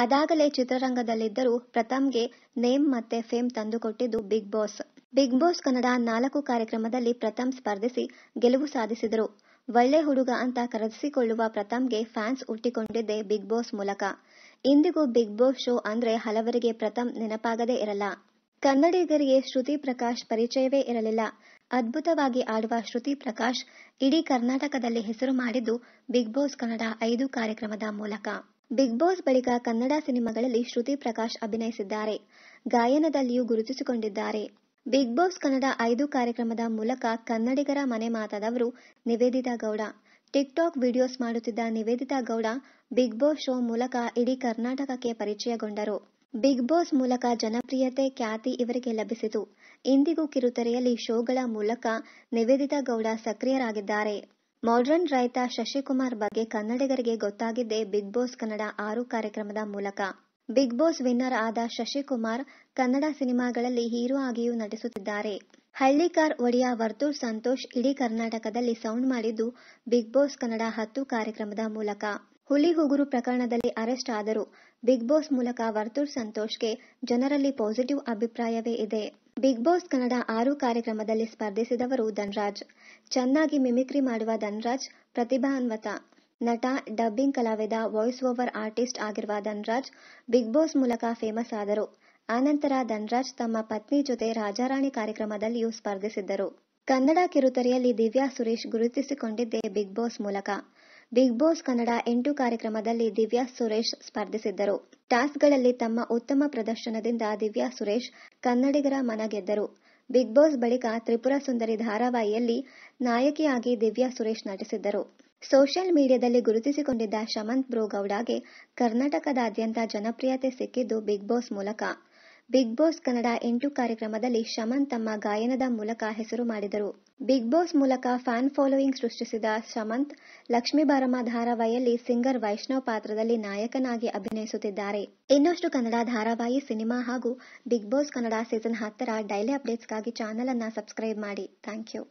ಅದಾಗಲೇ ಚಿತ್ರರಂಗದಲ್ಲಿದ್ದರೂ ಪ್ರಥಮ್ಗೆ ನೇಮ್ ಮತ್ತೆ ಫೇಮ್ ತಂದುಕೊಟ್ಟಿದ್ದು Big Boss. Big Boss Kannada 4 ಕಾರ್ಯಕ್ರಮದಲ್ಲಿ ಪ್ರಥಮ್ ಸ್ಪರ್ಧಿಸಿ ಗೆಲುವು ಸಾಧಿಸಿದರು. ಒಳ್ಳೆ ಹುಡುಗ ಅಂತ ಕರೆಸಿಕೊಳ್ಳುವ ಪ್ರಥಮ್ಗೆ ಫ್ಯಾನ್ಸ್ ಹುಟ್ಟಿಕೊಂಡಿದ್ದೇ ಬಿಗ್ ಬಾಸ್ ಮೂಲಕ. ಇಂದಿಗೂ ಬಿಗ್ ಬಾಸ್ ಶೋ ಅಂದ್ರೆ ಹಲವರಿಗೆ ಪ್ರಥಮ್ ನೆನಪಾಗದೇ ಇರಲ್ಲ. ಕನ್ನಡಿಗರಿಗೆ ಶ್ರುತಿ ಪ್ರಕಾಶ್ ಪರಿಚಯವೇ ಇರಲಿಲ್ಲ. ಅದ್ಭುತವಾಗಿ ಆಡುವ ಶ್ರುತಿ ಪ್ರಕಾಶ್ ಇಡೀ ಕರ್ನಾಟಕದಲ್ಲಿ ಹೆಸರು ಮಾಡಿದ್ದು ಬಿಗ್ ಬಾಸ್ ಕನ್ನಡ 5 ಕಾರ್ಯಕ್ರಮದ ಮೂಲಕ. ಬಿಗ್ ಬಾಸ್ ಬಳಿಕ ಕನ್ನಡ ಸಿನಿಮಾಗಳಲ್ಲಿ ಶ್ರುತಿ ಪ್ರಕಾಶ್ ಅಭಿನಯಿಸಿದ್ದಾರೆ. ಗಾಯನದಲ್ಲಿಯೂ ಗುರುತಿಸಿಕೊಂಡಿದ್ದಾರೆ. ಬಿಗ್ ಬಾಸ್ ಕನ್ನಡ 5 ಕಾರ್ಯಕ್ರಮದ ಮೂಲಕ ಕನ್ನಡಿಗರ ಮನೆ ಮಾತಾದವರು ನಿವೇದಿತಾ ಗೌಡ. ಟಿಕ್ಟಾಕ್ ವಿಡಿಯೋಸ್ ಮಾಡುತ್ತಿದ್ದ Niveditha Gowda Bigg Boss show ಮೂಲಕ ಇಡೀ ಕರ್ನಾಟಕಕ್ಕೆ ಪರಿಚಯಗೊಂಡರು. ಬಿಗ್ ಬಾಸ್ ಮೂಲಕ ಜನಪ್ರಿಯತೆ, ಖ್ಯಾತಿ ಇವರಿಗೆ ಲಭಿಸಿತು. ಇಂದಿಗೂ ಕಿರುತೆರೆಯಲ್ಲಿ ಶೋಗಳ ಮೂಲಕ ನಿವೇದಿತಾ ಗೌಡ ಸಕ್ರಿಯರಾಗಿದ್ದಾರೆ. ಮಾಡ್ರನ್ ರೈತ ಶಶಿಕುಮಾರ್ ಬಗ್ಗೆ ಕನ್ನಡಿಗರಿಗೆ ಗೊತ್ತಾಗಿದ್ದೇ ಬಿಗ್ ಬಾಸ್ ಕನ್ನಡ 6 ಕಾರ್ಯಕ್ರಮದ ಮೂಲಕ. ಬಿಗ್ ಬಾಸ್ ವಿನ್ನರ್ ಆದ ಶಶಿಕುಮಾರ್ ಕನ್ನಡ ಸಿನಿಮಾಗಳಲ್ಲಿ ಹೀರೋ ಆಗಿಯೂ ನಟಿಸುತ್ತಿದ್ದಾರೆ. ಹಳ್ಳಿಕಾರ್ ಒಡೆಯ ವರ್ತೂರ್ ಸಂತೋಷ್ ಇಡೀ ಕರ್ನಾಟಕದಲ್ಲಿ ಸೌಂಡ್ ಮಾಡಿದ್ದು ಬಿಗ್ ಬಾಸ್ ಕನ್ನಡ 10 ಕಾರ್ಯಕ್ರಮದ ಮೂಲಕ. ಹುಲಿ ಉಗುರು ಪ್ರಕರಣದಲ್ಲಿ ಅರೆಸ್ಟ್ ಆದರೂ ಬಿಗ್ ಬಾಸ್ ಮೂಲಕ ವರ್ತೂರ್ ಸಂತೋಷ್ಗೆ ಜನರಲ್ಲಿ ಪಾಸಿಟಿವ್ ಅಭಿಪ್ರಾಯವೇ ಇದೆ. ಬಿಗ್ ಬಾಸ್ ಕನ್ನಡ 6 ಕಾರ್ಯಕ್ರಮದಲ್ಲಿ ಸ್ಪರ್ಧಿಸಿದವರು ಧನ್ರಾಜ್. ಚೆನ್ನಾಗಿ ಮಿಮಿಕ್ರಿ ಮಾಡುವ ಧನ್ರಾಜ್ ಪ್ರತಿಭಾನ್ವಿತ ನಟ, ಡಬ್ಬಿಂಗ್ ಕಲಾವಿದ, ವಾಯ್ಸ್ ಓವರ್ ಆರ್ಟಿಸ್ಟ್ ಆಗಿರುವ ಧನ್ರಾಜ್ ಬಿಗ್ ಬಾಸ್ ಮೂಲಕ ಫೇಮಸ್ ಆದರು. ಆನಂತರ ಧನ್ರಾಜ್ ತಮ್ಮ ಪತ್ನಿ ಜೊತೆ ರಾಜಾರಾಣಿ ಕಾರ್ಯಕ್ರಮದಲ್ಲಿಯೂ ಸ್ಪರ್ಧಿಸಿದ್ದರು. ಕನ್ನಡ ಕಿರುತೆರೆಯಲ್ಲಿ ದಿವ್ಯಾ ಸುರೇಶ್ ಗುರುತಿಸಿಕೊಂಡಿದ್ದೇ ಬಿಗ್ ಬಾಸ್ ಮೂಲಕ. ಬಿಗ್ ಬಾಸ್ ಕನ್ನಡ 8 ಕಾರ್ಯಕ್ರಮದಲ್ಲಿ ದಿವ್ಯಾ ಸುರೇಶ್ ಸ್ಪರ್ಧಿಸಿದ್ದರು. ಟಾಸ್ಕ್ಗಳಲ್ಲಿ ತಮ್ಮ ಉತ್ತಮ ಪ್ರದರ್ಶನದಿಂದ ದಿವ್ಯಾ ಸುರೇಶ್ ಕನ್ನಡಿಗರ ಮನ ಗೆದ್ದರು. ಬಿಗ್ ಬಾಸ್ ಬಳಿಕ ತ್ರಿಪುರ ಸುಂದರಿ ಧಾರಾವಾಹಿಯಲ್ಲಿ ನಾಯಕಿಯಾಗಿ ದಿವ್ಯಾ ಸುರೇಶ್ ನಟಿಸಿದ್ದರು. ಸೋಷಿಯಲ್ ಮೀಡಿಯಾದಲ್ಲಿ ಗುರುತಿಸಿಕೊಂಡಿದ್ದ ಶಮಂತ್ ಬ್ರೋ ಗೌಡಗೆ ಕರ್ನಾಟಕದಾದ್ಯಂತ ಜನಪ್ರಿಯತೆ ಸಿಕ್ಕಿದ್ದು ಬಿಗ್ ಬಾಸ್ ಮೂಲಕ. ಬಿಗ್ ಬಾಸ್ ಕನ್ನಡ 8 ಕಾರ್ಯಕ್ರಮದಲ್ಲಿ ಶಮಂತ್ ತಮ್ಮ ಗಾಯನದ ಮೂಲಕ ಹೆಸರು ಮಾಡಿದರು. ಬಿಗ್ ಬಾಸ್ ಮೂಲಕ ಫ್ಯಾನ್ ಫಾಲೋಯಿಂಗ್ ಸೃಷ್ಟಿಸಿದ ಶಮಂತ್ ಲಕ್ಷ್ಮೀ ಬಾರಮ್ಮ ಧಾರಾವಾಹಿಯಲ್ಲಿ ಸಿಂಗರ್ ವೈಷ್ಣವ್ ಪಾತ್ರದಲ್ಲಿ ನಾಯಕನಾಗಿ ಅಭಿನಯಿಸುತ್ತಿದ್ದಾರೆ. ಇನ್ನಷ್ಟು ಕನ್ನಡ ಧಾರಾವಾಹಿ, ಸಿನಿಮಾ ಹಾಗೂ ಬಿಗ್ ಬಾಸ್ ಕನ್ನಡ ಸೀಸನ್ 10ರ ಡೈಲಿ ಅಪ್ಡೇಟ್ಸ್ಗಾಗಿ ಚಾನೆಲ್ ಅನ್ನು ಸಬ್ಸ್ಕ್ರೈಬ್ ಮಾಡಿ. Thank you.